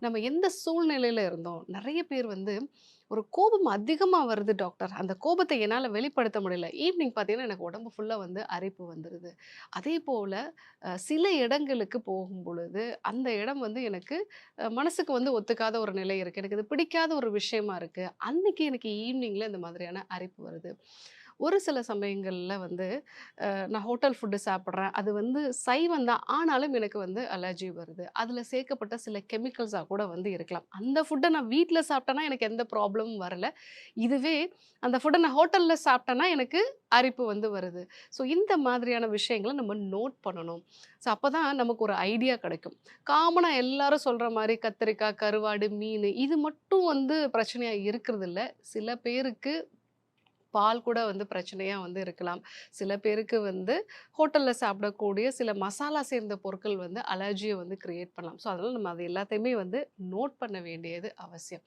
நம்ம எந்த சூழ்நிலையில இருந்தோம்? நெறைய பேர் வந்து, ஒரு கோபம் அதிகமா வருது டாக்டர். அந்த கோபத்த என்னால வெளிப்படுத்த முடியல. ஈவ்னிங் பார்த்தீங்கன்னா, எனக்கு உடம்பு ஃபுல்லா வந்து அரிப்பு வந்துருது. அதேபோல சில இடங்களுக்கு போகும்பொழுது, அந்த இடம் வந்து எனக்கு மனசுக்கு வந்து ஒத்துக்காத ஒரு நிலை இருக்கு. எனக்கு இது பிடிக்காத ஒரு விஷயமா இருக்கு. அன்னைக்கு எனக்கு ஈவ்னிங்ல இந்த மாதிரியான அரிப்பு வருது. ஒரு சில சமயங்கள்ல வந்து நான் ஹோட்டல் ஃபுட்டு சாப்பிடுறேன். அது வந்து சைவம் தான். ஆனாலும் எனக்கு வந்து அலர்ஜி வருது. அதில சேர்க்கப்பட்ட சில கெமிக்கல்ஸா கூட வந்து இருக்கலாம். அந்த ஃபுட்ட நான் வீட்ல சாப்பிட்டேன்னா எனக்கு எந்த ப்ராப்ளமும் வரல. இதுவே அந்த ஃபுட்ட நான் ஹோட்டல்ல சாப்பிட்டேன்னா எனக்கு அரிப்பு வந்து வருது. ஸோ இந்த மாதிரியான விஷயங்கள நம்ம நோட் பண்ணணும். ஸோ அப்பதான் நமக்கு ஒரு ஐடியா கிடைக்கும். காமனா எல்லாரும் சொல்ற மாரி கத்திரிக்காய், கருவாடு, மீனு இது மட்டும் வந்து பிரச்சனையா இருக்கிறதில்ல. சில பேருக்கு பால் கூட வந்து பிரச்சனையா வந்து இருக்கலாம். சில பேருக்கு வந்து ஹோட்டல்ல சாப்பிடக்கூடிய சில மசாலா சேர்ந்த பொருட்கள் வந்து அலர்ஜிய வந்து கிரியேட் பண்ணலாம். ஸோ அதனால நம்ம அது எல்லாத்தையுமே வந்து நோட் பண்ண வேண்டியது அவசியம்.